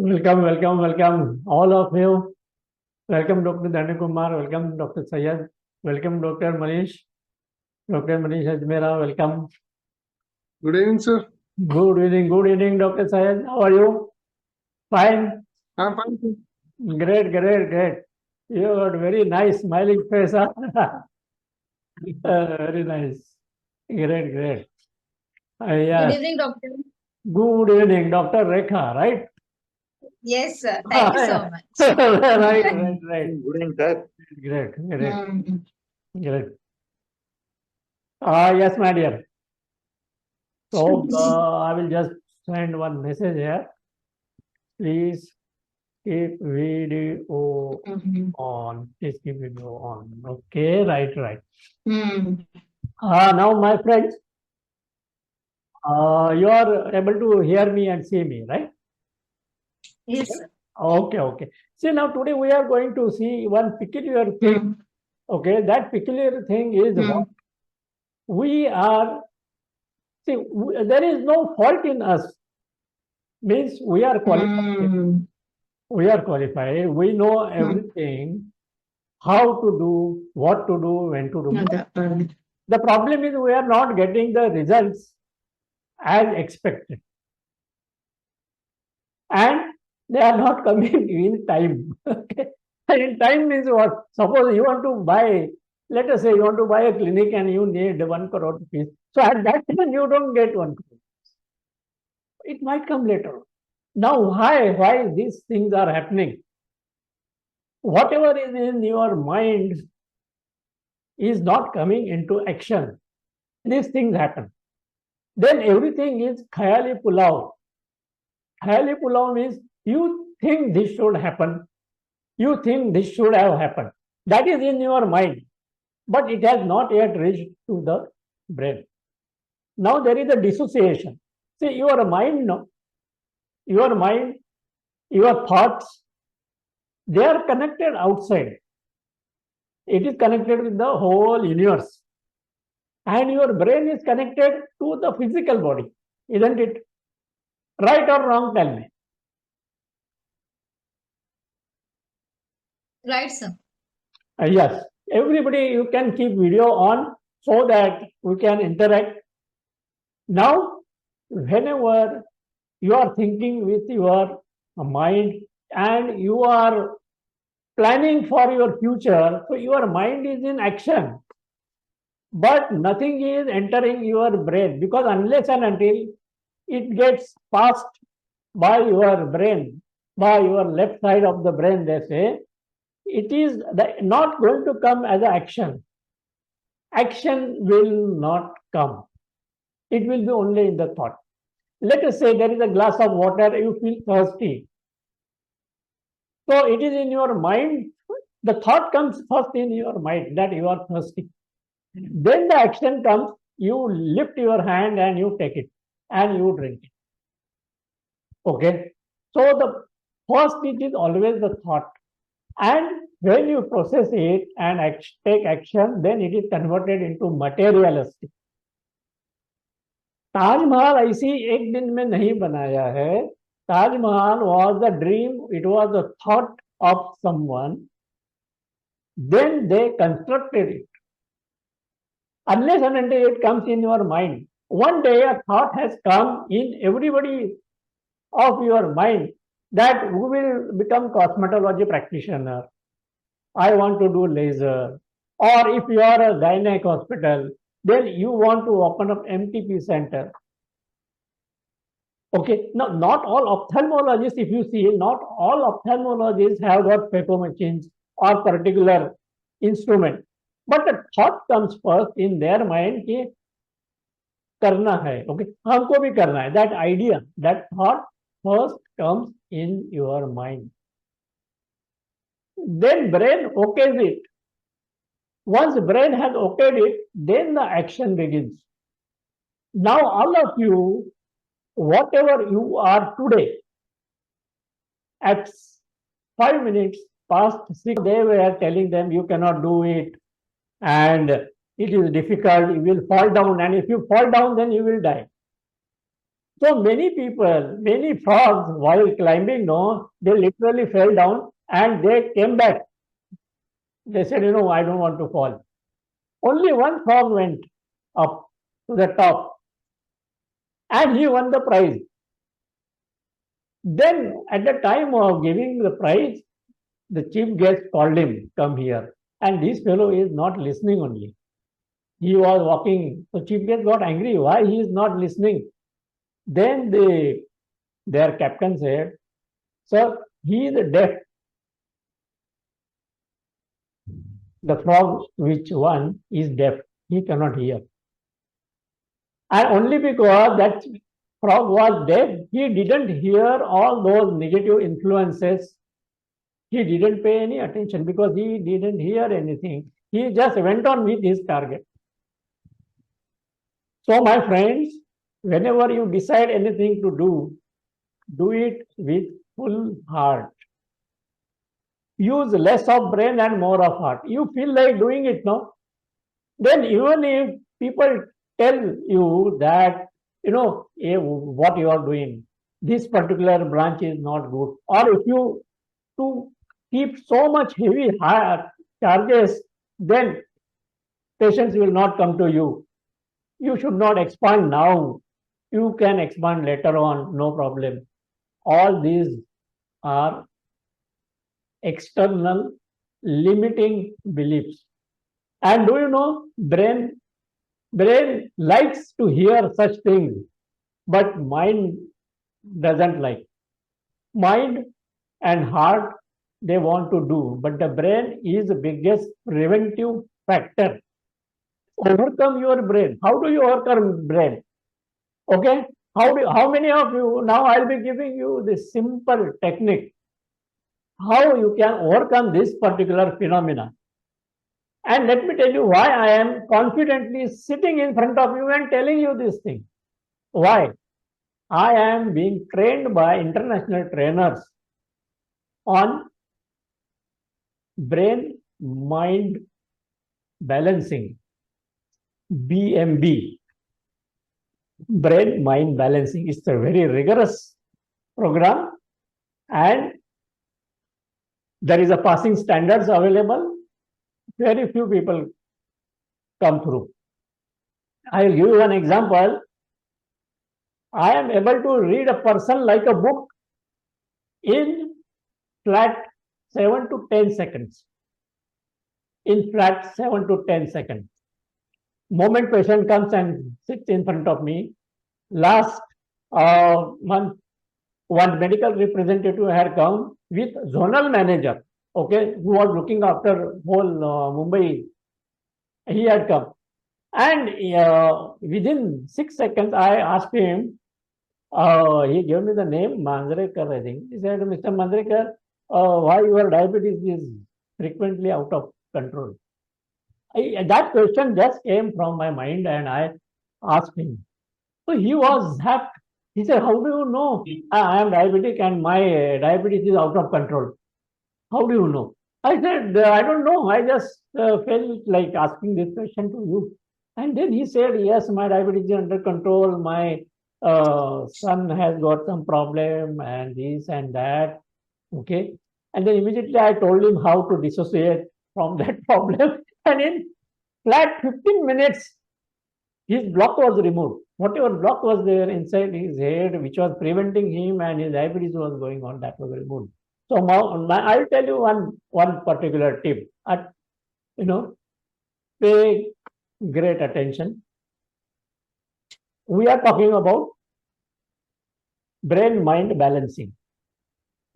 Welcome, all of you. Welcome, Dr. Danakumar. Welcome, Dr. Sayed. Welcome, Dr. Manish. Dr. Manish Ajmera, welcome. Good evening, sir. Good evening, Dr. Sayed. How are you? Fine. I'm fine, sir. Great. You got very nice smiling face. Huh? Very nice. Great. Good Yes. evening, doctor. Good evening, Dr. Rekha, right? Yes, sir. Thank you so much. Right. Good evening, sir. Great. Mm. Great. Yes, my dear. So I will just send one message here. Please keep video on. Please keep video on. Okay, right. Mm. Now, my friends, you are able to hear me and see me, right? Yes, sir. Okay. See, now today we are going to see one peculiar thing. Mm. Okay, that peculiar thing is what we are. See, there is no fault in us. Means we are qualified. Mm. We are qualified. We know everything, how to do, what to do, when to do. The problem is we are not getting the results as expected. And they are not coming in time. Okay. And in time means what? Suppose you want to buy, let us say you want to buy a clinic and you need 1 crore rupees. So at that time you don't get 1 crore. It might come later. Now why these things are happening? Whatever is in your mind is not coming into action. These things happen. Then everything is khayali pulao. Khayali pulao means you think this should happen. You think this should have happened. That is in your mind. But it has not yet reached to the brain. Now there is a dissociation. See, your mind, your thoughts, they are connected outside. It is connected with the whole universe. And your brain is connected to the physical body, isn't it? Right or wrong, tell me. Right, sir. Yes, everybody, you can keep video on so that we can interact. Now, whenever you are thinking with your mind and you are planning for your future, so your mind is in action, but nothing is entering your brain, because unless and until it gets passed by your brain, by your left side of the brain, they say, it is not going to come as an action. Action will not come. It will be only in the thought. Let us say there is a glass of water, you feel thirsty. So it is in your mind, the thought comes first in your mind that you are thirsty. Then the action comes, you lift your hand and you take it and you drink it. Okay. So the first it is always the thought. And when you process it and take action, then it is converted into materialistic. Taj Mahal ऐसी एक दिन में नहीं बनाया है. Taj Mahal was a dream, it was a thought of someone. Then they constructed it. Unless and until it comes in your mind. One day a thought has come in everybody of your mind that we will become cosmetology practitioner. I want to do laser. Or if you are a gynec hospital, then you want to open up MTP center. Okay, now not all ophthalmologists, if you see, not all ophthalmologists have got paper machines or particular instrument. But the thought comes first in their mind कि करना है, okay, हमको भी करना है. That idea, that thought first comes in your mind. Then brain okays it. Once brain has okayed it, then the action begins. Now all of you, whatever you are today, at 5 minutes past 6, they were telling them you cannot do it and it is difficult, you will fall down, and if you fall down, then you will die. So many people, many frogs, while climbing, no, they literally fell down and they came back. They said, I don't want to fall. Only one frog went up to the top and he won the prize. Then, at the time of giving the prize, the chief guest called him, come here. And this fellow is not listening only. He was walking. So chief guest got angry. Why he is not listening? Then their captain said, sir, he is deaf. The frog which won is deaf. He cannot hear. And only because that frog was deaf, he didn't hear all those negative influences. He didn't pay any attention because he didn't hear anything. He just went on with his target. So, my friends, whenever you decide anything to do it with full heart. Use less of brain and more of heart. You feel like doing it, no? Then even if people tell you that, what you are doing, this particular branch is not good, or if you to keep so much heavy charges, then patients will not come to you. You should not expand now. You can expand later on, no problem. All these are external limiting beliefs. And do you know, brain likes to hear such things, but mind doesn't like. Mind and heart, they want to do, but the brain is the biggest preventive factor. Overcome your brain. How do you overcome brain? Okay? How many of you, now I'll be giving you this simple technique, how you can overcome this particular phenomena. And let me tell you why I am confidently sitting in front of you and telling you this thing. Why? I am being trained by international trainers on brain mind balancing, BMB. Brain mind balancing is a very rigorous program, and there is a passing standards available. Very few people come through. I will give you one example. I am able to read a person like a book in flat 7 to 10 seconds. In flat 7 to 10 seconds. Moment patient comes and sits in front of me. Last month, one medical representative had come with zonal manager, okay, who was looking after whole Mumbai. He had come. And within 6 seconds, I asked him, he gave me the name, Mandrekar, I think. He said, Mr. Mandrekar, why your diabetes is frequently out of control? That question just came from my mind and I asked him. So he was happy. He said, how do you know I am diabetic and my diabetes is out of control? How do you know? I said, I don't know. I just felt like asking this question to you. And then he said, yes, my diabetes is under control. My son has got some problem and this and that. Okay. And then immediately I told him how to dissociate from that problem. And in flat 15 minutes, his block was removed. Whatever block was there inside his head, which was preventing him and his diabetes was going on, that was removed. So I'll tell you one particular tip. Pay great attention. We are talking about brain-mind balancing.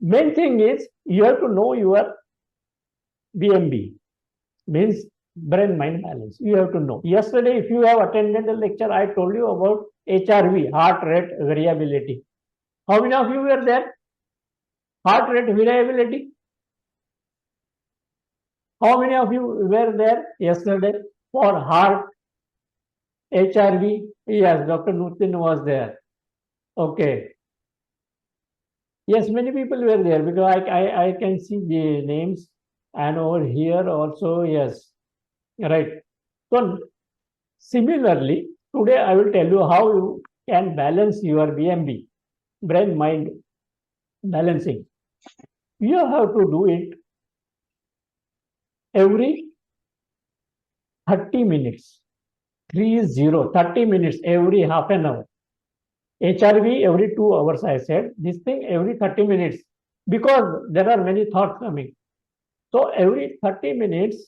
Main thing is you have to know your BMB, means brain-mind balance. You have to know. Yesterday, if you have attended the lecture, I told you about HRV, heart rate variability. How many of you were there? Heart rate variability. How many of you were there yesterday for heart HRV? Yes, Dr. Nutin was there. Okay. Yes, many people were there because I can see the names, and over here also, yes. Right. So similarly, today I will tell you how you can balance your BMB, brain mind balancing, you have to do it every 30 minutes. 30 minutes every half an hour. HRV every 2 hours, I said. This thing every 30 minutes because there are many thoughts coming. So every 30 minutes,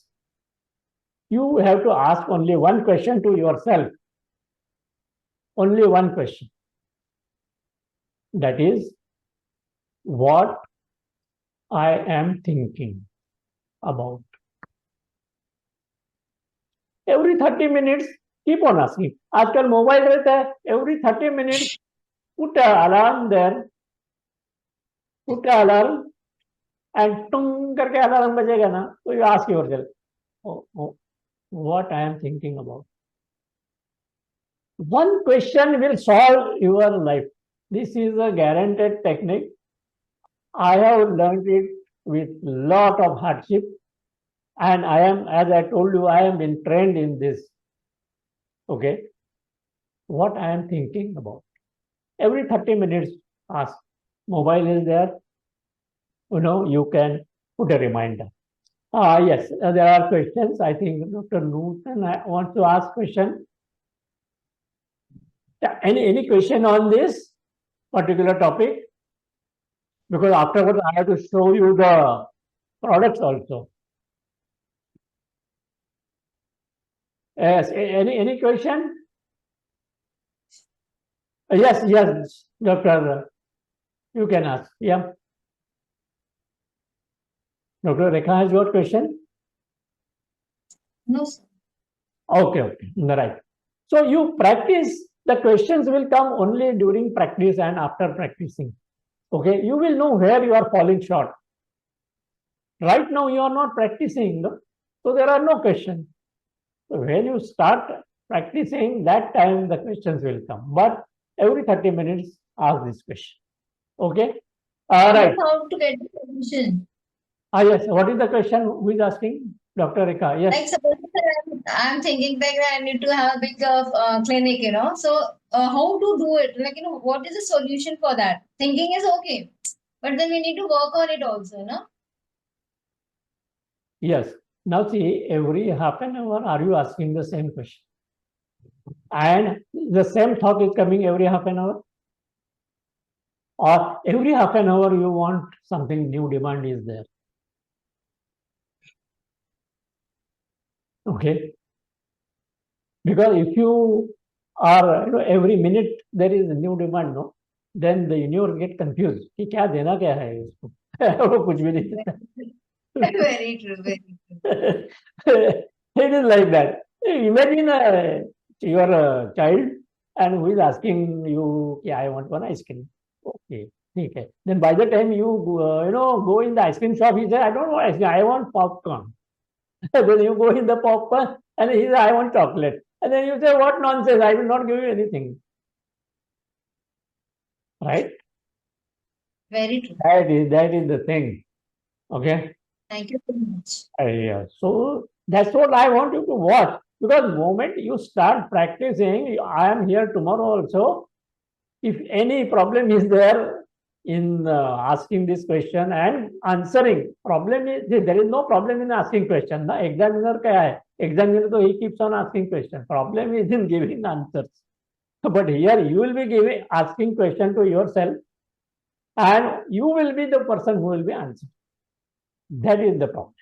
you have to ask only one question to yourself. Only one question. That is, what I am thinking about. Every 30 minutes, keep on asking. आजकल mobile रहता है, every 30 minutes, put an alarm there, put an alarm, and tung करके alarm बजेगा ना, तो you ask yourself, what I am thinking about. One question will solve your life. This is a guaranteed technique. I have learned it with lot of hardship, and I am, as I told you, I am been trained in this. Okay, what I am thinking about. Every 30 minutes, ask. Mobile is there. You can put a reminder. Yes, there are questions. I think Dr. Newton wants to ask question. Any question on this particular topic? Because afterwards I have to show you the products also. Yes, any question? Yes, Doctor, you can ask. Yeah. Dr. Rekha has got question? No, sir. Okay, right. So you practice, the questions will come only during practice and after practicing. Okay, you will know where you are falling short. Right now you are not practicing, no? So there are no questions. So when you start practicing, that time the questions will come. But every 30 minutes, ask this question. Okay? All right. How to get the solution? Yes. What is the question? Who is asking? Dr. Rekha. Yes. Like suppose I'm thinking that I need to have a big clinic, So how to do it? Like, what is the solution for that? Thinking is okay, but then we need to work on it also, no? Yes. Now see, every half an hour, are you asking the same question? And the same thought is coming every half an hour? Or every half an hour you want something new, demand is there? Okay. Because if you are, every minute there is a new demand, no? Then the universe get confused. कि क्या देना क्या है इसको? वो कुछ भी नहीं देता. Very true, very true. It is like that. Imagine you are a child and who is asking you, yeah, I want one ice cream. Okay, okay. Then by the time you go in the ice cream shop, he says, I don't want ice cream, I want popcorn. Then you go in the popcorn and he says, I want chocolate. And then you say, what nonsense, I will not give you anything. Right? Very true. That is the thing. Okay. Thank you so much. Yeah. So that's what I want you to watch. Because the moment you start practicing, I am here tomorrow also. If any problem is there in asking this question and answering, problem is there is no problem in asking question. The examiner kya hai? Examiner so he keeps on asking question. Problem is in giving answers. But here you will be asking question to yourself, and you will be the person who will be answering. That is the problem.